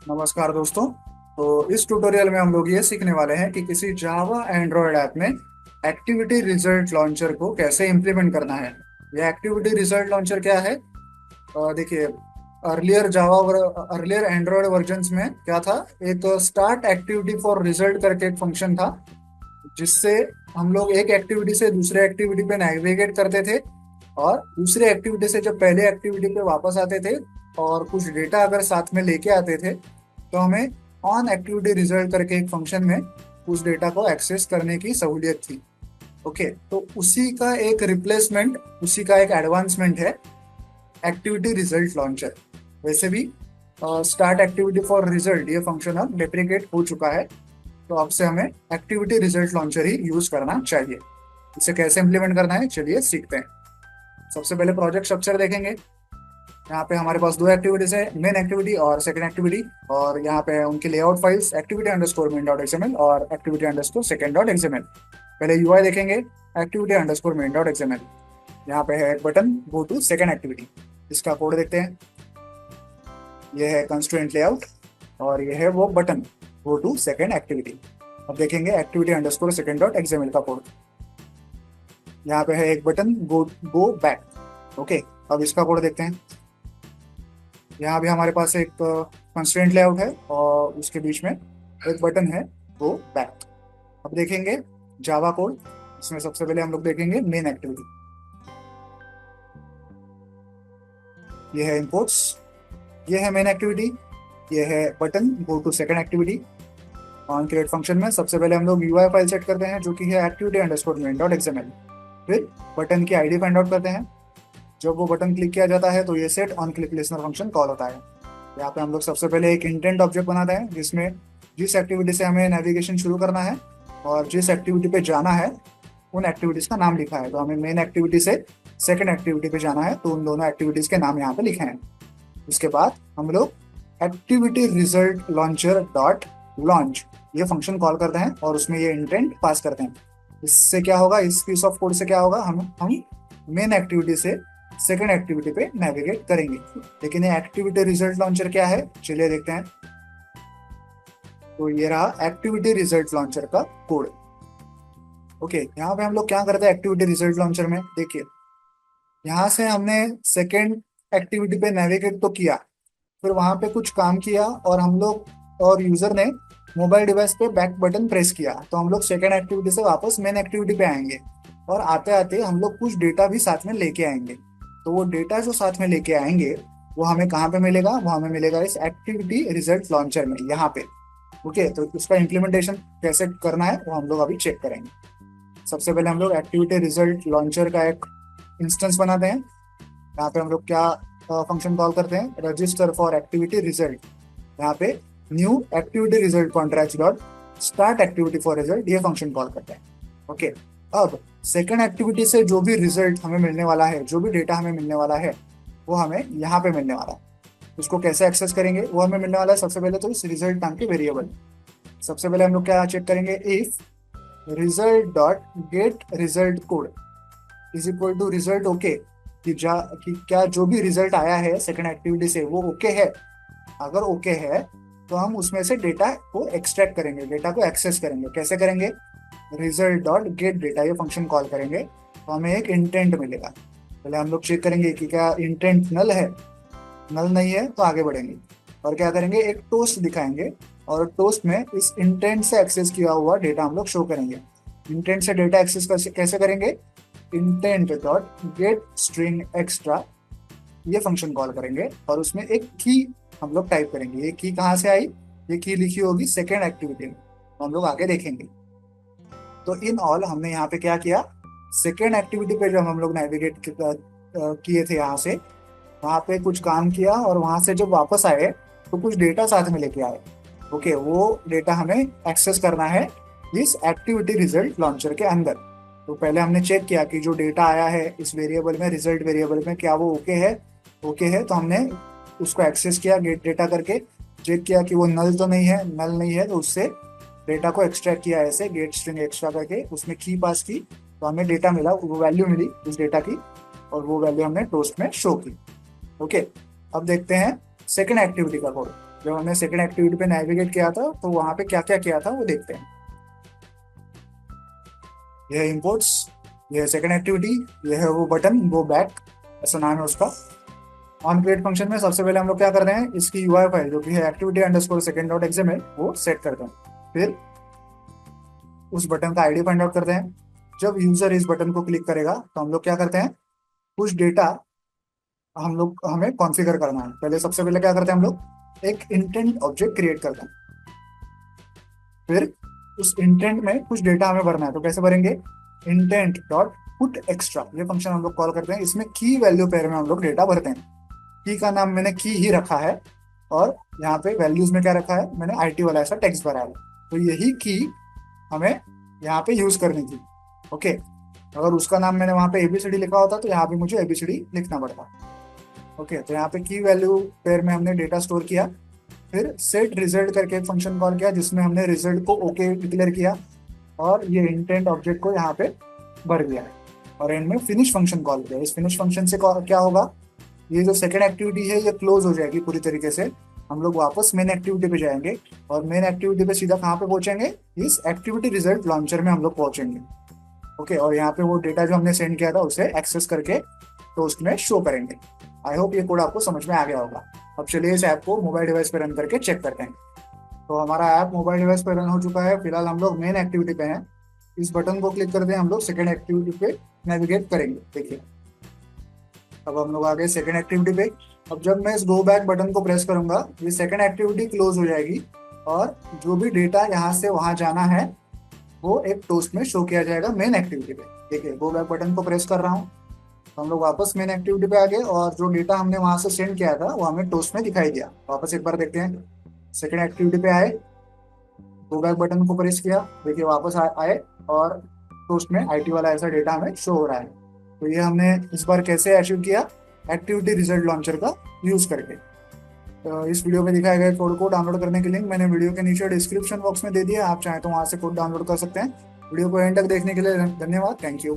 नमस्कार दोस्तों। तो इस ट्यूटोरियल में हम लोग ये सीखने वाले हैं कि किसी जावा एंड्रॉयड ऐप में एक्टिविटी रिजल्ट लॉन्चर को कैसे इम्प्लीमेंट करना है। यह एक्टिविटी रिजल्ट लॉन्चर क्या है? देखिए, अर्लियर एंड्रॉयड वर्जन्स में क्या था, एक स्टार्ट एक्टिविटी फॉर रिजल्ट करके एक फंक्शन था, जिससे हम लोग एक एक्टिविटी से दूसरे एक्टिविटी पे नेविगेट करते थे और दूसरे एक्टिविटी से जब पहले एक्टिविटी पे वापस आते थे और कुछ डेटा अगर साथ में लेके आते थे तो हमें ऑन एक्टिविटी रिजल्ट करके एक फंक्शन में उस डेटा को एक्सेस करने की सहूलियत थी। ओके, तो उसी का एक रिप्लेसमेंट, उसी का एक एडवांसमेंट है एक्टिविटी रिजल्ट लॉन्चर। वैसे भी स्टार्ट एक्टिविटी फॉर रिजल्ट ये फंक्शन अब डेप्रिकेट हो चुका है, तो अब से हमें एक्टिविटी रिजल्ट लॉन्चर ही यूज करना चाहिए। इसे कैसे इंप्लीमेंट करना है चलिए सीखते हैं। सबसे पहले प्रोजेक्ट स्ट्रक्चर देखेंगे। यहाँ पे हमारे पास दो एक्टिविटीज है, मेन एक्टिविटी और सेकंड एक्टिविटी, और यहाँ पे उनकी layout files activity underscore main dot XML और activity underscore second dot XML. पहले यूआई देखेंगे, activity underscore main dot XML. यहाँ पे है एक button go to second activity, इसका कोड देखते हैं। यह है कंस्ट्रेंट लेआउट और यह है वो button go to second activity. अब देखेंगे activity underscore second dot XML का कोड। यहाँ पे है एक button go go back. Okay, अब इसका कोड देखते हैं। यहाँ भी हमारे पास एक कंस्ट्रेंट लेआउट है और उसके बीच में एक बटन है गो बैक। अब देखेंगे जावा कोड। इसमें सबसे पहले हम लोग देखेंगे मेन एक्टिविटी। ये है इंपोर्ट्स, ये है मेन एक्टिविटी, ये है button go to second activity. On create function में सबसे पहले हम लोग यूआई फाइल सेट करते हैं जो कि है activity underscore main dot XML. फिर बटन की आईडी फाइंड आउट करते हैं। जब वो बटन क्लिक किया जाता है तो ये set on click listener function call होता है। यहाँ पे हम लोग सबसे पहले एक इंटेंट ऑब्जेक्ट बनाते हैं जिसमें जिस एक्टिविटी से हमें नेविगेशन शुरू करना है और जिस एक्टिविटी पे जाना है उन एक्टिविटीज का नाम लिखा है। तो हमें मेन एक्टिविटी से सेकंड एक्टिविटी पे जाना है तो उन दोनों एक्टिविटीज के नाम यहाँ पे लिखे हैं। उसके बाद हम लोग activity result launcher dot launch ये फंक्शन कॉल करते हैं और उसमें ये इंटेंट पास करते हैं। इससे क्या होगा, इस पीस ऑफ कोड से क्या होगा, हम मेन एक्टिविटी से सेकंड एक्टिविटी पे नेविगेट करेंगे। लेकिन ये एक्टिविटी रिजल्ट लॉन्चर क्या है चलिए देखते हैं। तो ये रहा एक्टिविटी रिजल्ट लॉन्चर का कोड। ओके, यहाँ पे हम लोग क्या करते हैं एक्टिविटी रिजल्ट लॉन्चर में, देखिए यहाँ से हमने सेकंड एक्टिविटी पे नेविगेट तो किया, फिर वहां पे कुछ काम किया और हम लोग और यूजर ने मोबाइल डिवाइस पे बैक बटन प्रेस किया तो हम लोग सेकंड एक्टिविटी से वापस मेन एक्टिविटी पे आएंगे और आते आते हम लोग कुछ डेटा भी साथ में लेके आएंगे। तो वो डेटा जो साथ में लेके आएंगे वो हमें कहाँ पे मिलेगा, वो हमें मिलेगा इस एक्टिविटी रिजल्ट लॉन्चर में यहाँ पे। ओके, तो उसका इम्प्लीमेंटेशन कैसे करना है वो हम लोग अभी चेक करेंगे। सबसे पहले हम लोग एक्टिविटी रिजल्ट लॉन्चर का एक इंस्टेंस बनाते हैं। यहाँ पे हम लोग क्या फंक्शन कॉल करते हैं, रजिस्टर फॉर एक्टिविटी रिजल्ट। यहाँ पे new activity result contract dot start activity for result ये फंक्शन कॉल करते हैं। ओके, अब सेकंड एक्टिविटी से जो भी रिजल्ट हमें मिलने वाला है, जो भी डेटा हमें मिलने वाला है वो हमें यहाँ पे मिलने वाला है। उसको कैसे एक्सेस करेंगे वो हमें मिलने वाला है। सबसे पहले तो इस रिजल्ट नाम के वेरिएबल, सबसे पहले हम लोग क्या चेक करेंगे, if result dot get result code is equal to result okay, कि क्या जो भी रिजल्ट आया है सेकंड एक्टिविटी से वो ओके है। अगर ओके है तो हम उसमें से डेटा को एक्सट्रैक्ट करेंगे, डेटा को एक्सेस करेंगे। कैसे करेंगे, रिजल्ट डॉट गेट डेटा ये फंक्शन कॉल करेंगे तो हमें एक इंटेंट मिलेगा। पहले हम लोग चेक करेंगे कि क्या इंटेंट नल है, नल नहीं है तो आगे बढ़ेंगे और क्या करेंगे, एक टोस्ट दिखाएंगे और टोस्ट में इस इंटेंट से एक्सेस किया हुआ डेटा हम लोग शो करेंगे। इंटेंट से डेटा एक्सेस कैसे करेंगे, intent dot gate string extra ये फंक्शन कॉल करेंगे और उसमें एक की हम लोग टाइप करेंगे। ये की कहाँ से आई, ये की लिखी होगी सेकेंड एक्टिविटी में, तो हम लोग आगे देखेंगे। तो इन ऑल हमने यहाँ पे क्या किया, सेकेंड एक्टिविटी पे जब हम लोग नेविगेट किए थे यहाँ से, वहाँ पे कुछ काम किया और वहाँ से जब वापस आए तो कुछ डेटा साथ में लेके आए। ओके, वो डेटा हमें एक्सेस करना है इस एक्टिविटी रिजल्ट लॉन्चर के अंदर। तो पहले हमने चेक किया कि जो डेटा आया है इस वेरिएबल में, रिजल्ट वेरिएबल में, क्या वो ओके है। ओके है तो हमने उसको एक्सेस किया गेट डेटा करके, चेक किया कि वो नल तो नहीं है, नल नहीं है तो उससे डेटा को एक्सट्रैक्ट किया ऐसे गेट स्ट्रिंग एक्स्ट्रा करके, उसमें की पास की तो हमें डेटा मिला, वो वैल्यू मिली उस डेटा की और वो वैल्यू हमने टोस्ट में शो की। ओके, अब देखते हैं सेकेंड एक्टिविटी का कोड। जब हमने सेकंड एक्टिविटी पे नेविगेट किया था तो वहां पे क्या क्या किया था वो देखते हैं। यह है इंपोर्ट्स, यह है सेकंड एक्टिविटी, यह है वो बटन गो बैक, ऐसा नाम है उसका। ऑन क्रिएट फंक्शन में सबसे पहले हम लोग क्या करते हैं, इसकी यूआई फाइल जो कि है activity underscore second dot XML वो सेट करते हैं। फिर उस बटन का आईडी फाइंड आउट करते हैं। जब यूजर इस बटन को क्लिक करेगा तो हम लोग क्या करते हैं, कुछ डेटा हम लोग हमें कॉन्फ़िगर करना है। पहले सबसे पहले क्या करते हैं, हम लोग एक इंटेंट ऑब्जेक्ट क्रिएट करते हैं। फिर उस इंटेंट में कुछ डेटा हमें भरना है, तो कैसे भरेंगे, इंटेंट डॉट पुट एक्स्ट्रा ये फंक्शन हम लोग कॉल करते हैं। इसमें की वैल्यू पेयर में हम लोग डेटा भरते हैं। की का नाम मैंने की ही रखा है, और यहाँ पे वैल्यूज में क्या रखा है, मैंने आईटी वाला ऐसा टेक्स्ट भरा है। तो यही की हमें यहाँ पे यूज करनी थी। ओके, अगर उसका नाम मैंने वहाँ पे एबीसीडी लिखा होता तो यहाँ पे मुझे एबीसीडी लिखना पड़ता। ओके, तो यहाँ पे की वैल्यू पेयर में हमने डेटा स्टोर किया। फिर सेट रिजल्ट करके एक फंक्शन कॉल किया जिसमें हमने रिजल्ट को ओके डिक्लेयर किया, और ये इंटेंट ऑब्जेक्ट को यहाँ पे भर दिया। और एंड में फिनिश फंक्शन कॉल किया। इस फिनिश फंक्शन से क्या होगा, ये जो सेकेंड एक्टिविटी है ये क्लोज हो जाएगी पूरी तरीके से। हम लोग वापस मेन एक्टिविटी पे जाएंगे, और मेन एक्टिविटी पे सीधा कहाँ पे पहुंचेंगे, इस एक्टिविटी रिजल्ट लॉन्चर में हम लोग पहुंचेंगे। ओके, और यहाँ पे वो डेटा जो हमने सेंड किया था उसे एक्सेस करके तो उसमें शो करेंगे। आई होप ये कोड आपको समझ में आ गया होगा। अब चलिए इस ऐप को मोबाइल डिवाइस पे रन करके चेक करते हैं। तो हमारा ऐप मोबाइल डिवाइस पे रन हो चुका है। फिलहाल हम लोग मेन एक्टिविटी पे हैं। इस बटन को क्लिक करते हैं, हम लोग सेकेंड एक्टिविटी पे नेविगेट करेंगे। देखिए, अब हम लोग आ गए सेकेंड एक्टिविटी पे। अब जब मैं इस गो बैक बटन को प्रेस करूंगा ये सेकेंड एक्टिविटी क्लोज हो जाएगी, और जो भी डेटा यहाँ से वहां जाना है वो एक टोस्ट में शो किया जाएगा मेन एक्टिविटी पे। देखिए, गो बैक बटन को प्रेस कर रहा हूँ, तो हम लोग वापस मेन एक्टिविटी पे आ गए, और जो डेटा हमने वहां से सेंड किया था वो हमें टोस्ट में दिखाई दिया। वापस एक बार देखते हैं, सेकेंड एक्टिविटी पे आए, गो बैक बटन को प्रेस किया, देखिए वापस आए, और टोस्ट में आईटी वाला ऐसा डेटा हमें शो हो रहा है। तो ये हमने इस बार कैसे अचीव किया, एक्टिविटी रिजल्ट लॉन्चर का यूज करके। तो इस वीडियो में दिखाए गए कोड को डाउनलोड करने की लिंक मैंने वीडियो के नीचे डिस्क्रिप्शन बॉक्स में दे दिया है। आप चाहें तो वहां से कोड डाउनलोड कर सकते हैं। वीडियो को एंड तक देखने के लिए धन्यवाद। Thank you.